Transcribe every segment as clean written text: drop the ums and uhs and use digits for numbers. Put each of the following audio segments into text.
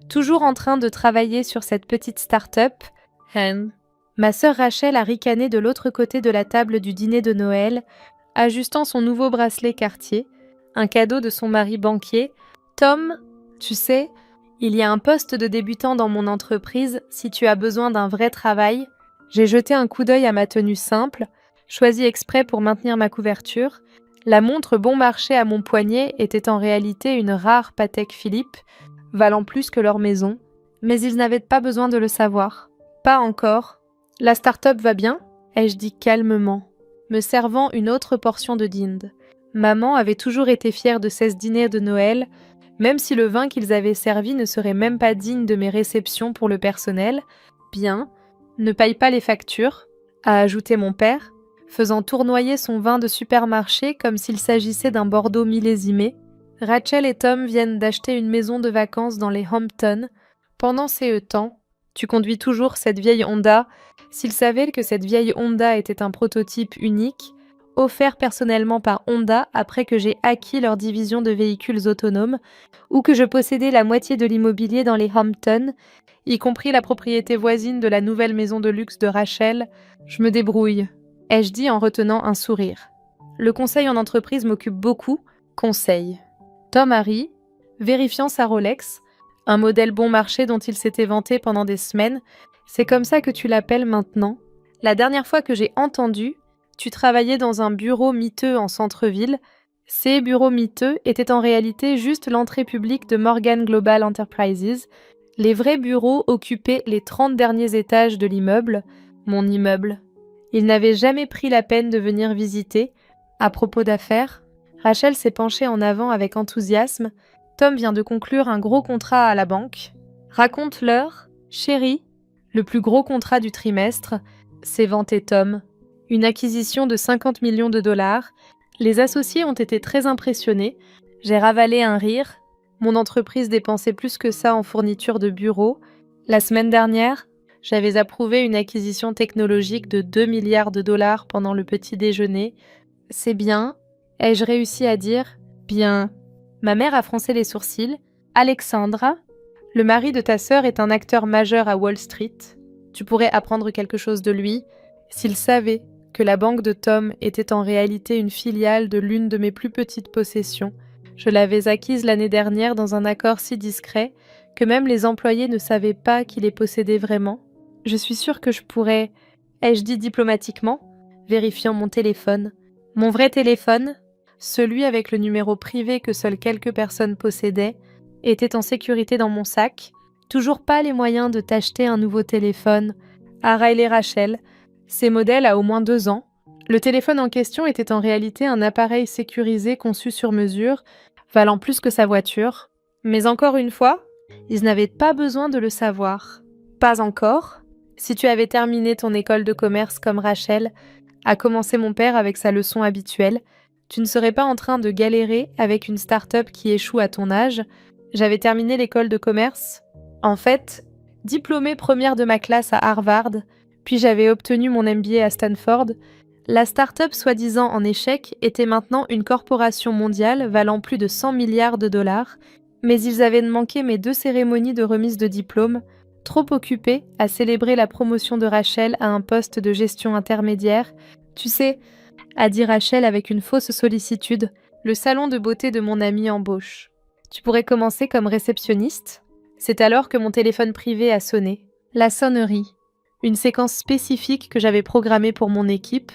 Toujours en train de travailler sur cette petite start-up, Hen. Ma sœur Rachel a ricané de l'autre côté de la table du dîner de Noël, ajustant son nouveau bracelet Cartier, un cadeau de son mari banquier. Tom, tu sais, il y a un poste de débutant dans mon entreprise si tu as besoin d'un vrai travail. J'ai jeté un coup d'œil à ma tenue simple, choisie exprès pour maintenir ma couverture. La montre bon marché à mon poignet était en réalité une rare Patek Philippe, valant plus que leur maison, mais ils n'avaient pas besoin de le savoir. Pas encore. La start-up va bien ? Ai-je dit calmement, me servant une autre portion de dinde. Maman avait toujours été fière de ces dîners de Noël, même si le vin qu'ils avaient servi ne serait même pas digne de mes réceptions pour le personnel. Bien, ne paye pas les factures, a ajouté mon père, faisant tournoyer son vin de supermarché comme s'il s'agissait d'un Bordeaux millésimé. Rachel et Tom viennent d'acheter une maison de vacances dans les Hamptons. Pendant ces temps, tu conduis toujours cette vieille Honda. S'ils savaient que cette vieille Honda était un prototype unique, offert personnellement par Honda après que j'ai acquis leur division de véhicules autonomes, ou que je possédais la moitié de l'immobilier dans les Hamptons, y compris la propriété voisine de la nouvelle maison de luxe de Rachel, je me débrouille, ai-je dit en retenant un sourire. Le conseil en entreprise m'occupe beaucoup. Conseil. Tom a ri, vérifiant sa Rolex, un modèle bon marché dont il s'était vanté pendant des semaines. C'est comme ça que tu l'appelles maintenant. La dernière fois que j'ai entendu, tu travaillais dans un bureau miteux en centre-ville. Ces bureaux miteux étaient en réalité juste l'entrée publique de Morgan Global Enterprises. Les vrais bureaux occupaient les 30 derniers étages de l'immeuble, mon immeuble. Ils n'avaient jamais pris la peine de venir visiter. À propos d'affaires, Rachel s'est penchée en avant avec enthousiasme. Tom vient de conclure un gros contrat à la banque. Raconte-leur, chérie, le plus gros contrat du trimestre, s'est vanté Tom. Une acquisition de 50 millions de dollars. Les associés ont été très impressionnés. J'ai ravalé un rire. Mon entreprise dépensait plus que ça en fourniture de bureau. La semaine dernière, j'avais approuvé une acquisition technologique de 2 milliards de dollars pendant le petit déjeuner. C'est bien. Ai-je réussi à dire « bien ». Ma mère a froncé les sourcils. Alexandra, le mari de ta sœur est un acteur majeur à Wall Street. Tu pourrais apprendre quelque chose de lui. S'il savait que la banque de Tom était en réalité une filiale de l'une de mes plus petites possessions, je l'avais acquise l'année dernière dans un accord si discret que même les employés ne savaient pas qui les possédait vraiment. Je suis sûre que je pourrais, ai-je dit diplomatiquement, vérifiant mon téléphone. Mon vrai téléphone, celui avec le numéro privé que seules quelques personnes possédaient, était en sécurité dans mon sac. Toujours pas les moyens de t'acheter un nouveau téléphone. À Riley Rachel, ces modèles a au moins 2 ans. Le téléphone en question était en réalité un appareil sécurisé conçu sur mesure, valant plus que sa voiture. Mais encore une fois, ils n'avaient pas besoin de le savoir. Pas encore. Si tu avais terminé ton école de commerce comme Rachel, a commencé mon père avec sa leçon habituelle, tu ne serais pas en train de galérer avec une start-up qui échoue à ton âge. J'avais terminé l'école de commerce. En fait, diplômée première de ma classe à Harvard, puis j'avais obtenu mon MBA à Stanford. La start-up soi-disant en échec était maintenant une corporation mondiale valant plus de 100 milliards de dollars, mais ils avaient manqué mes 2 cérémonies de remise de diplôme, trop occupés à célébrer la promotion de Rachel à un poste de gestion intermédiaire. Tu sais, a dit Rachel avec une fausse sollicitude, le salon de beauté de mon ami embauche. Tu pourrais commencer comme réceptionniste ? C'est alors que mon téléphone privé a sonné. La sonnerie, une séquence spécifique que j'avais programmée pour mon équipe,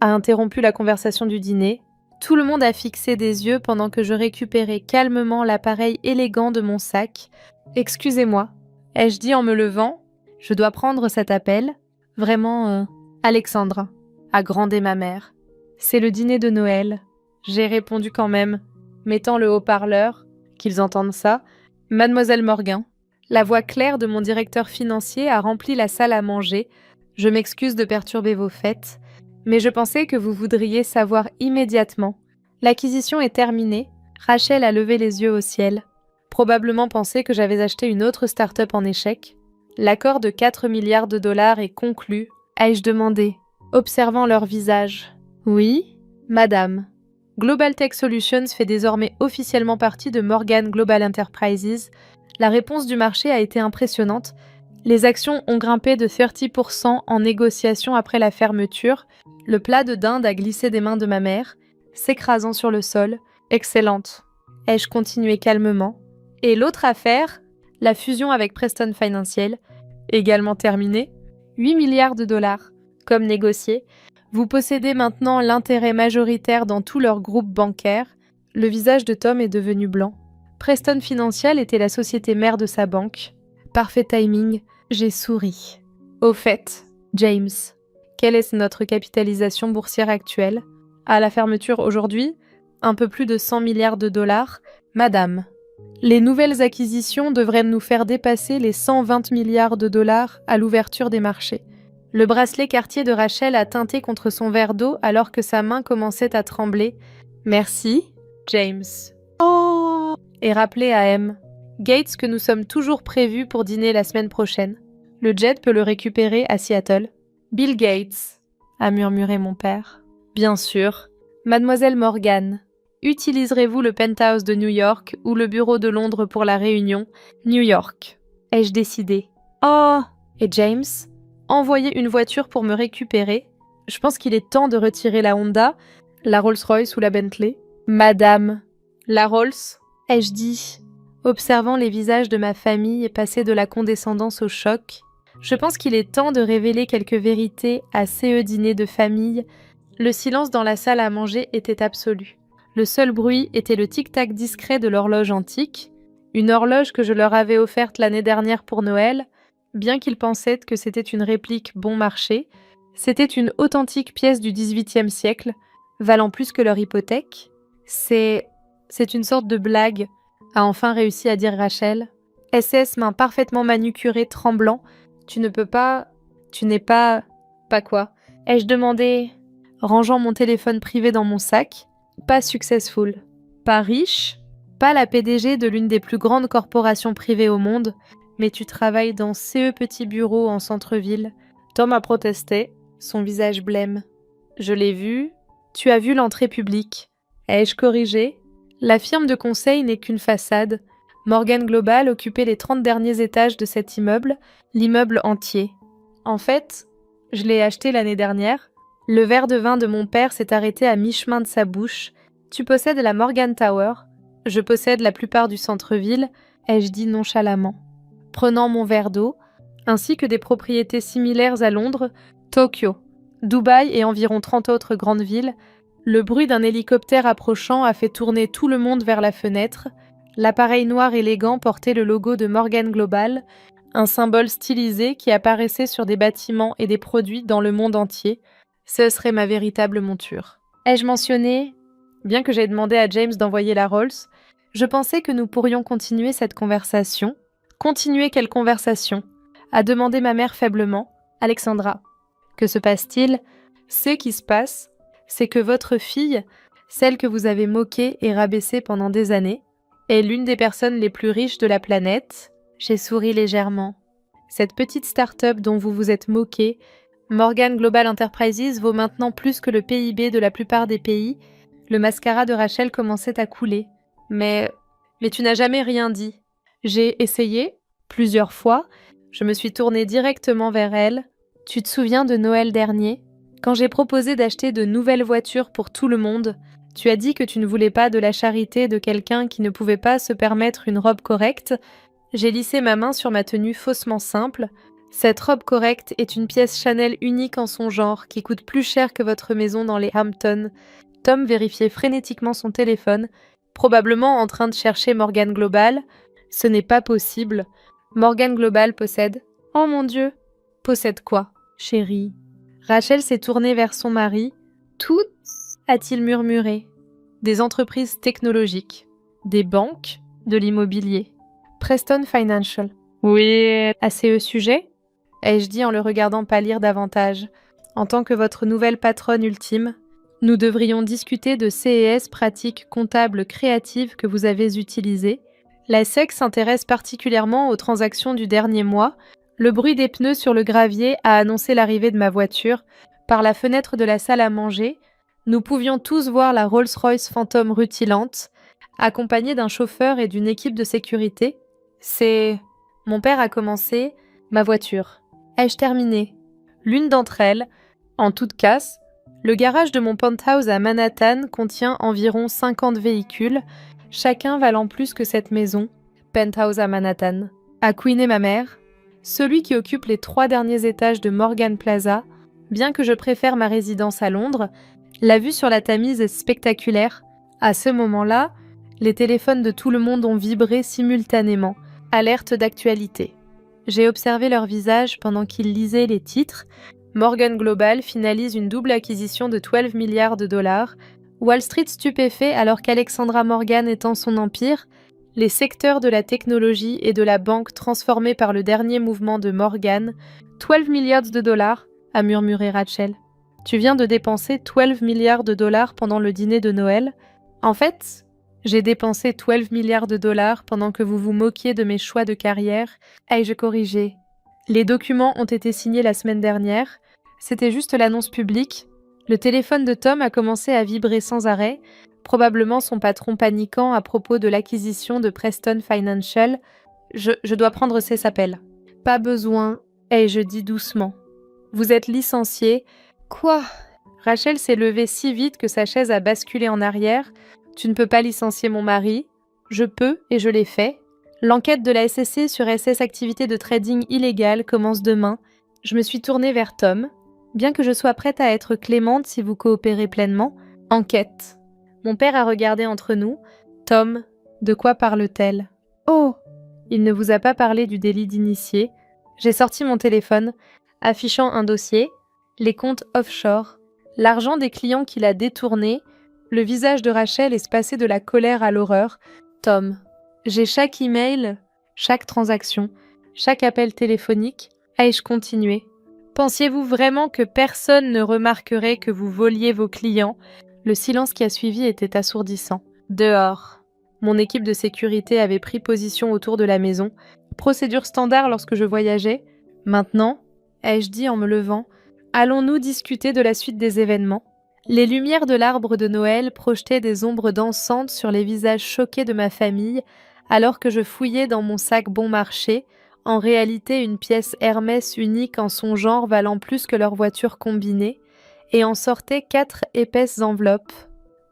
a interrompu la conversation du dîner. Tout le monde a fixé des yeux pendant que je récupérais calmement l'appareil élégant de mon sac. « Excusez-moi », ai-je dit en me levant. « Je dois prendre cet appel. Vraiment, Alexandra », a grondé ma mère. « C'est le dîner de Noël. » J'ai répondu quand même, mettant le haut-parleur, qu'ils entendent ça. « Mademoiselle Morgan ». La voix claire de mon directeur financier a rempli la salle à manger. Je m'excuse de perturber vos fêtes, mais je pensais que vous voudriez savoir immédiatement. L'acquisition est terminée. Rachel a levé les yeux au ciel. Probablement pensé que j'avais acheté une autre start-up en échec. L'accord de 4 milliards de dollars est conclu, ai-je demandé, observant leur visage. Oui, madame. Global Tech Solutions fait désormais officiellement partie de Morgan Global Enterprises. La réponse du marché a été impressionnante. Les actions ont grimpé de 30% en négociation après la fermeture. Le plat de dinde a glissé des mains de ma mère, s'écrasant sur le sol. Excellente. Ai-je continué calmement. Et l'autre affaire, la fusion avec Preston Financial, également terminée. 8 milliards de dollars, comme négocié. Vous possédez maintenant l'intérêt majoritaire dans tout leur groupe bancaire. Le visage de Tom est devenu blanc. Preston Financial était la société mère de sa banque. Parfait timing, j'ai souri. Au fait, James, quelle est notre capitalisation boursière actuelle? À la fermeture aujourd'hui, un peu plus de 100 milliards de dollars. Madame, les nouvelles acquisitions devraient nous faire dépasser les 120 milliards de dollars à l'ouverture des marchés. Le bracelet Cartier de Rachel a teinté contre son verre d'eau alors que sa main commençait à trembler. Merci, James. Oh! Et rappelez à M. Gates que nous sommes toujours prévus pour dîner la semaine prochaine. Le jet peut le récupérer à Seattle. Bill Gates, a murmuré mon père. Bien sûr. Mademoiselle Morgan, utiliserez-vous le penthouse de New York ou le bureau de Londres pour la réunion? New York. Ai-je décidé? Oh! Et James? Envoyez une voiture pour me récupérer. Je pense qu'il est temps de retirer la Honda, la Rolls-Royce ou la Bentley. Madame. La Rolls? Ai-je dit, observant les visages de ma famille passer de la condescendance au choc. Je pense qu'il est temps de révéler quelques vérités à ce dîner de famille. Le silence dans la salle à manger était absolu. Le seul bruit était le tic-tac discret de l'horloge antique, une horloge que je leur avais offerte l'année dernière pour Noël, bien qu'ils pensaient que c'était une réplique bon marché. C'était une authentique pièce du XVIIIe siècle, valant plus que leur hypothèque. C'est une sorte de blague, a enfin réussi à dire Rachel. SS, main parfaitement manucurée, tremblant. Tu n'es pas... Pas quoi? Ai-je demandé, rangeant mon téléphone privé dans mon sac. Pas successful. Pas riche. Pas la PDG de l'une des plus grandes corporations privées au monde. Mais tu travailles dans ce petit bureau en centre-ville. Tom a protesté, son visage blême. Je l'ai vu. Tu as vu l'entrée publique. Ai-je corrigé? La firme de conseil n'est qu'une façade. Morgan Global occupait les 30 derniers étages de cet immeuble, l'immeuble entier. En fait, je l'ai acheté l'année dernière. Le verre de vin de mon père s'est arrêté à mi-chemin de sa bouche. Tu possèdes la Morgan Tower. Je possède la plupart du centre-ville, ai-je dit nonchalamment. Prenant mon verre d'eau, ainsi que des propriétés similaires à Londres, Tokyo, Dubaï et environ 30 autres grandes villes, le bruit d'un hélicoptère approchant a fait tourner tout le monde vers la fenêtre. L'appareil noir élégant portait le logo de Morgan Global, un symbole stylisé qui apparaissait sur des bâtiments et des produits dans le monde entier. Ce serait ma véritable monture. Ai-je mentionné, bien que j'aie demandé à James d'envoyer la Rolls, je pensais que nous pourrions continuer cette conversation. Continuer quelle conversation? A demandé ma mère faiblement. Alexandra. Que se passe-t-il? Ce qui se passe, c'est que votre fille, celle que vous avez moquée et rabaissée pendant des années, est l'une des personnes les plus riches de la planète. J'ai souri légèrement. Cette petite start-up dont vous vous êtes moquée, Morgan Global Enterprises, vaut maintenant plus que le PIB de la plupart des pays. Le mascara de Rachel commençait à couler. Mais tu n'as jamais rien dit. J'ai essayé, plusieurs fois. Je me suis tournée directement vers elle. Tu te souviens de Noël dernier? Quand j'ai proposé d'acheter de nouvelles voitures pour tout le monde, tu as dit que tu ne voulais pas de la charité de quelqu'un qui ne pouvait pas se permettre une robe correcte. J'ai lissé ma main sur ma tenue faussement simple. Cette robe correcte est une pièce Chanel unique en son genre, qui coûte plus cher que votre maison dans les Hamptons. Tom vérifiait frénétiquement son téléphone, probablement en train de chercher Morgan Global. Ce n'est pas possible. Morgan Global possède... Oh mon Dieu! Possède quoi, chérie? Rachel s'est tournée vers son mari. Toutes, a-t-il murmuré. Des entreprises technologiques, des banques, de l'immobilier. Preston Financial. Oui. À ce sujet? Ai-je dit en le regardant pâlir davantage. En tant que votre nouvelle patronne ultime, nous devrions discuter de CES pratiques comptables créatives que vous avez utilisées. La SEC s'intéresse particulièrement aux transactions du dernier mois. Le bruit des pneus sur le gravier a annoncé l'arrivée de ma voiture. Par la fenêtre de la salle à manger, nous pouvions tous voir la Rolls-Royce Phantom rutilante, accompagnée d'un chauffeur et d'une équipe de sécurité. C'est... Mon père a commencé, ma voiture. Ai-je terminé? L'une d'entre elles, en toute casse, le garage de mon penthouse à Manhattan contient environ 50 véhicules, chacun valant plus que cette maison, penthouse à Manhattan, a couiné ma mère. Celui qui occupe les 3 derniers étages de Morgan Plaza, bien que je préfère ma résidence à Londres, la vue sur la Tamise est spectaculaire. À ce moment-là, les téléphones de tout le monde ont vibré simultanément. Alerte d'actualité. J'ai observé leur visage pendant qu'ils lisaient les titres. Morgan Global finalise une double acquisition de 12 milliards de dollars. Wall Street stupéfait alors qu'Alexandra Morgan étend son empire. Les secteurs de la technologie et de la banque transformés par le dernier mouvement de Morgan. 12 milliards de dollars, a murmuré Rachel. Tu viens de dépenser 12 milliards de dollars pendant le dîner de Noël. En fait, j'ai dépensé 12 milliards de dollars pendant que vous vous moquiez de mes choix de carrière. Ai-je corrigé? Les documents ont été signés la semaine dernière. C'était juste l'annonce publique. Le téléphone de Tom a commencé à vibrer sans arrêt, probablement son patron paniquant à propos de l'acquisition de Preston Financial. Je dois prendre ses appels. Pas besoin, ai-je dit doucement. Vous êtes licencié. Quoi? Rachel s'est levée si vite que sa chaise a basculé en arrière. Tu ne peux pas licencier mon mari. Je peux et je l'ai fait. L'enquête de la SEC sur SS activité de trading illégale commence demain. Je me suis tournée vers Tom. Bien que je sois prête à être clémente si vous coopérez pleinement. Enquête. Mon père a regardé entre nous. Tom, de quoi parle-t-elle? Oh! Il ne vous a pas parlé du délit d'initié. J'ai sorti mon téléphone, affichant un dossier, les comptes offshore, l'argent des clients qu'il a détournés. Le visage de Rachel est passé de la colère à l'horreur. Tom, j'ai chaque email, chaque transaction, chaque appel téléphonique. Ai-je continué? Pensiez-vous vraiment que personne ne remarquerait que vous voliez vos clients? Le silence qui a suivi était assourdissant. Dehors. Mon équipe de sécurité avait pris position autour de la maison. Procédure standard lorsque je voyageais. Maintenant, ai-je dit en me levant, allons-nous discuter de la suite des événements? Les lumières de l'arbre de Noël projetaient des ombres dansantes sur les visages choqués de ma famille, alors que je fouillais dans mon sac bon marché, en réalité une pièce Hermès unique en son genre valant plus que leur voiture combinée, et en sortait 4 épaisses enveloppes.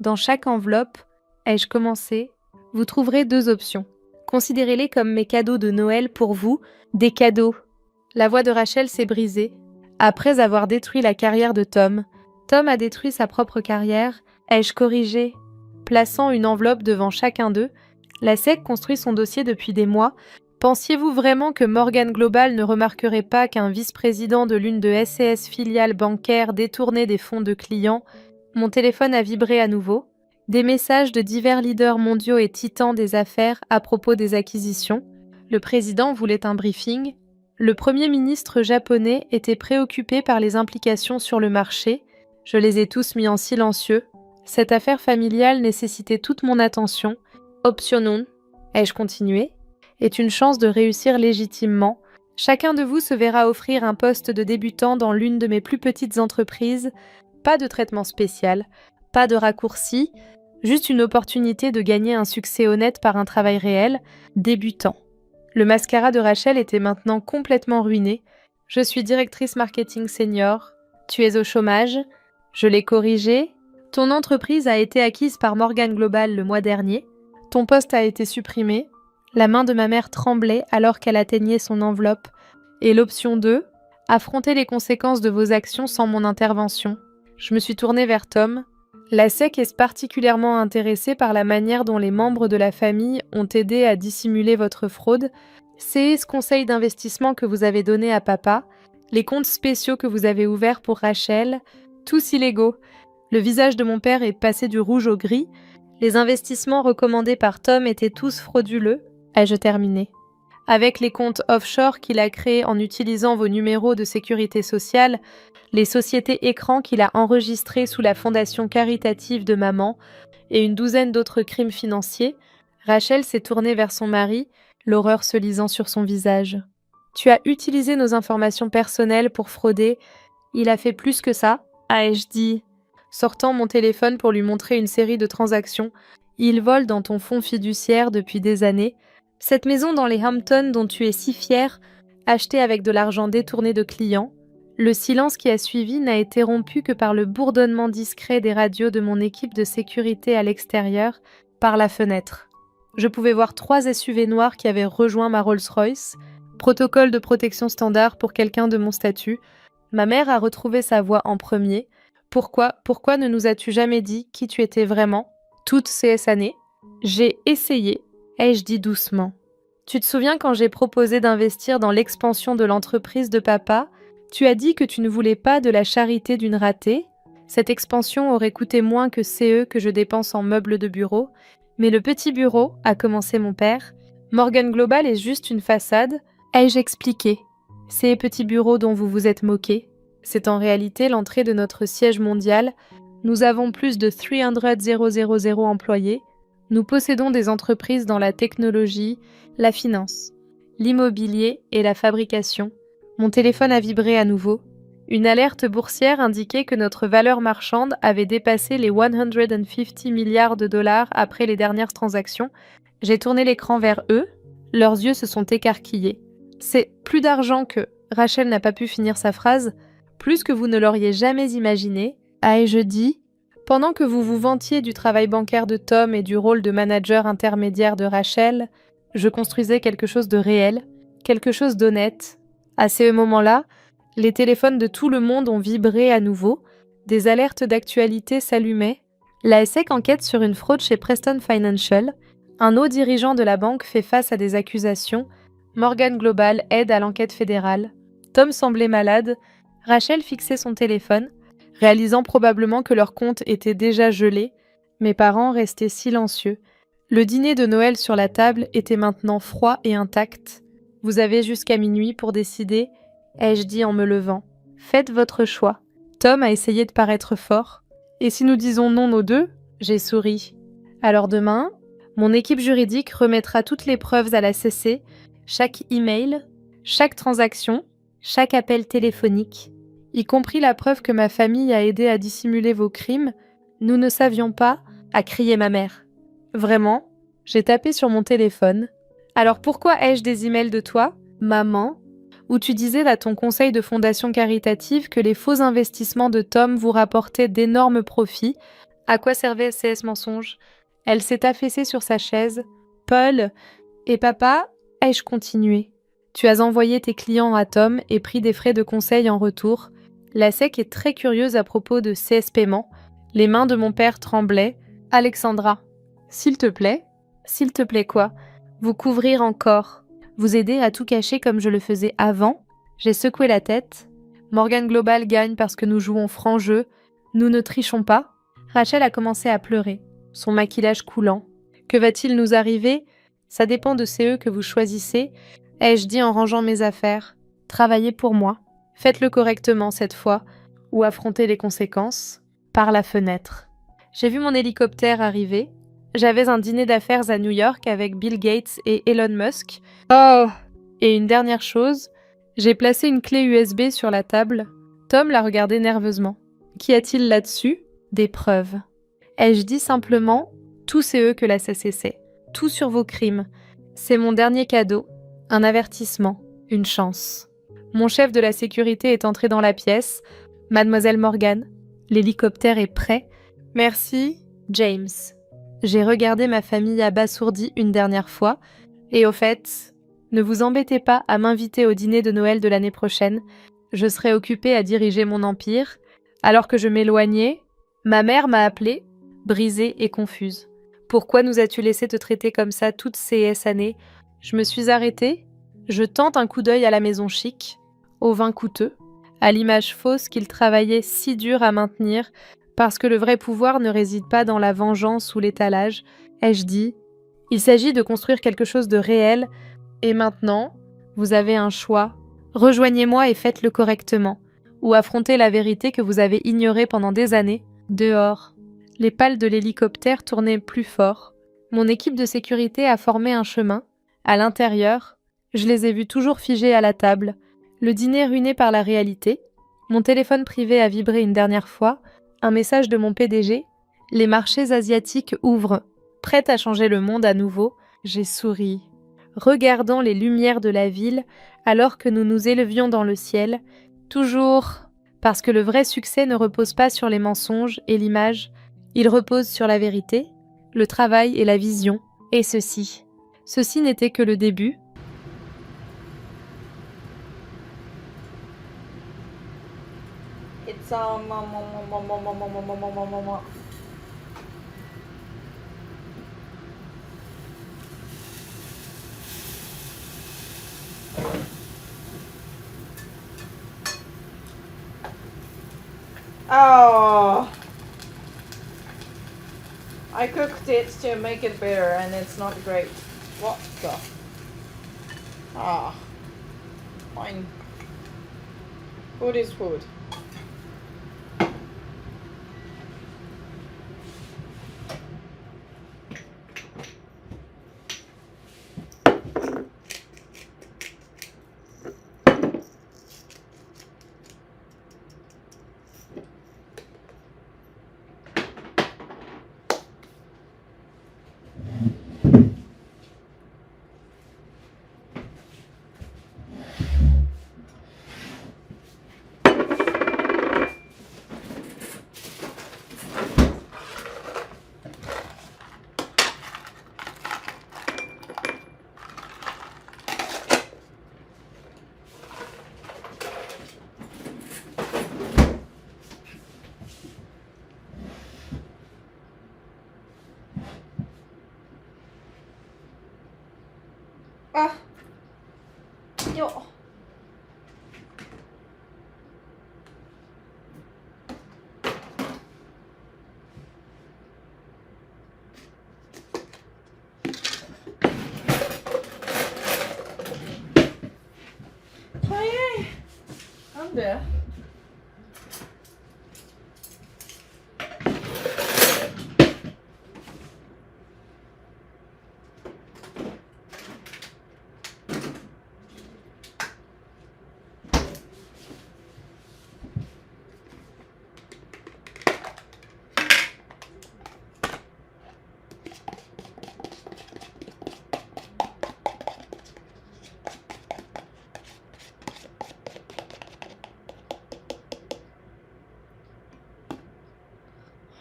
Dans chaque enveloppe, ai-je commencé, vous trouverez 2 options. Considérez-les comme mes cadeaux de Noël pour vous, des cadeaux. La voix de Rachel s'est brisée. Après avoir détruit la carrière de Tom, Tom a détruit sa propre carrière. Ai-je corrigé? Plaçant une enveloppe devant chacun d'eux, la SEC construit son dossier depuis des mois. Pensiez-vous vraiment que Morgan Global ne remarquerait pas qu'un vice-président de l'une de SCS filiales bancaires détournait des fonds de clients? Mon téléphone a vibré à nouveau. Des messages de divers leaders mondiaux et titans des affaires à propos des acquisitions. Le président voulait un briefing. Le premier ministre japonais était préoccupé par les implications sur le marché. Je les ai tous mis en silencieux. Cette affaire familiale nécessitait toute mon attention. Option non, ai-je continué, est une chance de réussir légitimement. Chacun de vous se verra offrir un poste de débutant dans l'une de mes plus petites entreprises. Pas de traitement spécial, pas de raccourci, juste une opportunité de gagner un succès honnête par un travail réel, débutant. Le mascara de Rachel était maintenant complètement ruiné. Je suis directrice marketing senior. Tu es au chômage. Je l'ai corrigé. Ton entreprise a été acquise par Morgan Global le mois dernier. Ton poste a été supprimé. La main de ma mère tremblait alors qu'elle atteignait son enveloppe. Et l'option 2, affronter les conséquences de vos actions sans mon intervention. Je me suis tournée vers Tom. La SEC est particulièrement intéressée par la manière dont les membres de la famille ont aidé à dissimuler votre fraude. C'est ce conseil d'investissement que vous avez donné à papa, les comptes spéciaux que vous avez ouverts pour Rachel, tous illégaux. Le visage de mon père est passé du rouge au gris. Les investissements recommandés par Tom étaient tous frauduleux. Ai-je terminé? Avec les comptes offshore qu'il a créés en utilisant vos numéros de sécurité sociale, les sociétés écrans qu'il a enregistrées sous la fondation caritative de maman et une douzaine d'autres crimes financiers, Rachel s'est tournée vers son mari, l'horreur se lisant sur son visage. Tu as utilisé nos informations personnelles pour frauder. Il a fait plus que ça, ai-je dit, sortant mon téléphone pour lui montrer une série de transactions. Il vole dans ton fonds fiduciaire depuis des années. Cette maison dans les Hamptons dont tu es si fière, achetée avec de l'argent détourné de clients, le silence qui a suivi n'a été rompu que par le bourdonnement discret des radios de mon équipe de sécurité à l'extérieur, par la fenêtre. Je pouvais voir 3 SUV noirs qui avaient rejoint ma Rolls-Royce, protocole de protection standard pour quelqu'un de mon statut. Ma mère a retrouvé sa voix en premier. Pourquoi ne nous as-tu jamais dit qui tu étais vraiment, toutes ces années? J'ai essayé, ai-je dit doucement. Tu te souviens quand j'ai proposé d'investir dans l'expansion de l'entreprise de papa? Tu as dit que tu ne voulais pas de la charité d'une ratée. Cette expansion aurait coûté moins que CE que je dépense en meubles de bureau. Mais le petit bureau, a commencé mon père, Morgan Global est juste une façade, ai-je expliqué. Ces petits bureaux dont vous vous êtes moqué, c'est en réalité l'entrée de notre siège mondial. Nous avons plus de 300,000 employés. Nous possédons des entreprises dans la technologie, la finance, l'immobilier et la fabrication. Mon téléphone a vibré à nouveau. Une alerte boursière indiquait que notre valeur marchande avait dépassé les 150 milliards de dollars après les dernières transactions. J'ai tourné l'écran vers eux. Leurs yeux se sont écarquillés. C'est plus d'argent que... Rachel n'a pas pu finir sa phrase. Plus que vous ne l'auriez jamais imaginé, ai-je dit. Pendant que vous vous vantiez du travail bancaire de Tom et du rôle de manager intermédiaire de Rachel, je construisais quelque chose de réel, quelque chose d'honnête. À ce moment-là, les téléphones de tout le monde ont vibré à nouveau, des alertes d'actualité s'allumaient. La SEC enquête sur une fraude chez Preston Financial. Un haut dirigeant de la banque fait face à des accusations. Morgan Global aide à l'enquête fédérale. Tom semblait malade. Rachel fixait son téléphone, réalisant probablement que leur compte était déjà gelé. Mes parents restaient silencieux. Le dîner de Noël sur la table était maintenant froid et intact. Vous avez jusqu'à minuit pour décider, ai-je dit en me levant. Faites votre choix. Tom a essayé de paraître fort. Et si nous disons non aux deux? J'ai souri. Alors demain, mon équipe juridique remettra toutes les preuves à la CC, chaque email, chaque transaction, chaque appel téléphonique, y compris la preuve que ma famille a aidé à dissimuler vos crimes. Nous ne savions pas, a crié ma mère. Vraiment, j'ai tapé sur mon téléphone. Alors pourquoi ai-je des emails de toi, maman, où tu disais à ton conseil de fondation caritative que les faux investissements de Tom vous rapportaient d'énormes profits? À quoi servait ces mensonges? Elle s'est affaissée sur sa chaise. Paul et papa, ai-je continué. Tu as envoyé tes clients à Tom et pris des frais de conseil en retour. La SEC est très curieuse à propos de CS paiements. Les mains de mon père tremblaient. Alexandra, s'il te plaît quoi? Vous couvrir encore. Vous aider à tout cacher comme je le faisais avant. J'ai secoué la tête. Morgan Global gagne parce que nous jouons franc jeu. Nous ne trichons pas. Rachel a commencé à pleurer, son maquillage coulant. Que va-t-il nous arriver? Ça dépend de CE que vous choisissez, ai-je dit en rangeant mes affaires. Travaillez pour moi. Faites-le correctement cette fois, ou affrontez les conséquences. Par la fenêtre. J'ai vu mon hélicoptère arriver. J'avais un dîner d'affaires à New York avec Bill Gates et Elon Musk. Oh! Et une dernière chose, j'ai placé une clé USB sur la table. Tom l'a regardée nerveusement. Qu'y a-t-il là-dessus? Des preuves. Ai-je dit simplement, tout c'est eux que la CCC. Tout sur vos crimes. C'est mon dernier cadeau. Un avertissement. Une chance. Mon chef de la sécurité est entré dans la pièce. Mademoiselle Morgan, l'hélicoptère est prêt. Merci, James. J'ai regardé ma famille abasourdie une dernière fois. Et au fait, ne vous embêtez pas à m'inviter au dîner de Noël de l'année prochaine. Je serai occupée à diriger mon empire. Alors que je m'éloignais, ma mère m'a appelée, brisée et confuse. Pourquoi nous as-tu laissé te traiter comme ça toutes ces années? Je me suis arrêtée. Je tente un coup d'œil à la maison chic, au vin coûteux, à l'image fausse qu'il travaillait si dur à maintenir, parce que le vrai pouvoir ne réside pas dans la vengeance ou l'étalage, ai-je dit. Il s'agit de construire quelque chose de réel, et maintenant, vous avez un choix. Rejoignez-moi et faites-le correctement, ou affrontez la vérité que vous avez ignorée pendant des années, dehors. Les pales de l'hélicoptère tournaient plus fort. Mon équipe de sécurité a formé un chemin. À l'intérieur, je les ai vus toujours figés à la table, le dîner ruiné par la réalité. Mon téléphone privé a vibré une dernière fois, un message de mon PDG. Les marchés asiatiques ouvrent, prêts à changer le monde à nouveau. J'ai souri. regardant les lumières de la ville alors que nous nous élevions dans le ciel, toujours parce que le vrai succès ne repose pas sur les mensonges et l'image, il repose sur la vérité, le travail et la vision, et ceci n'était que le début. It's oh, I cooked it to make it better and it's not great. What the? Ah, fine. Food is food. Ah, yo. Hey, I'm there.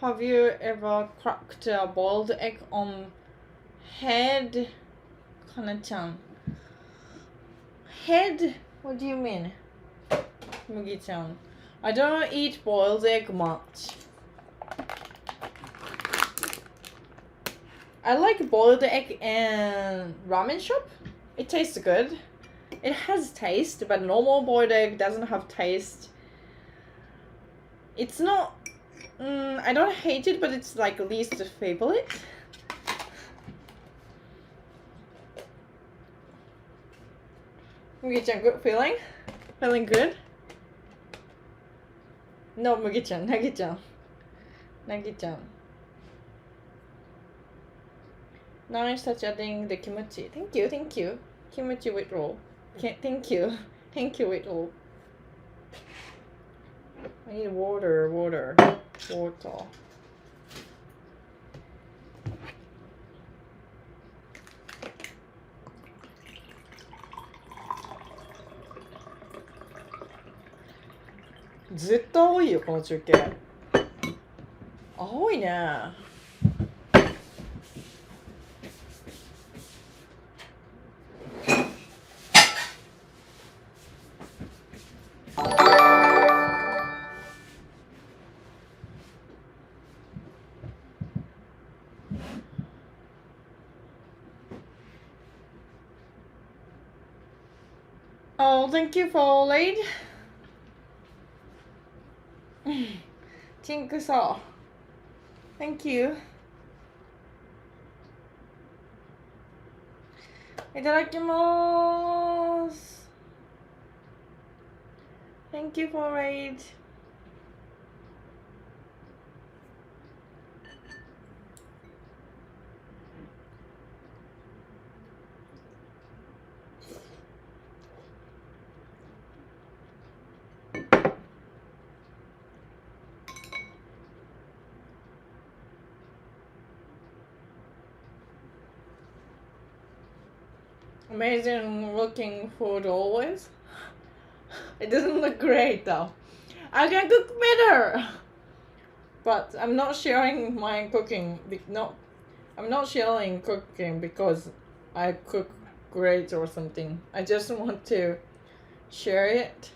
Have you ever cracked a boiled egg on head? Kana-chan. Head? What do you mean? Mugi-chan. I don't eat boiled egg much. I like boiled egg in ramen shop. It tastes good. It has taste, but normal boiled egg doesn't have taste. It's not... I don't hate it, but it's like least favorite. Mugi-chan, good feeling? Feeling good? No, Mugi-chan, Nagi-chan. Nagi-chan. Now I start adding the kimchi. Thank you, thank you. Kimchi with roll. Thank you. Thank you with roll. I need water. 絶対青いよこの中継。青いね。Oh, thank you for late. Tink saw. Thank you. いただきます。Thank you for late. amazing looking food always. It doesn't look great though. I can cook better. But I'm not sharing my cooking. I'm not sharing cooking because I cook great or something. I just want to share it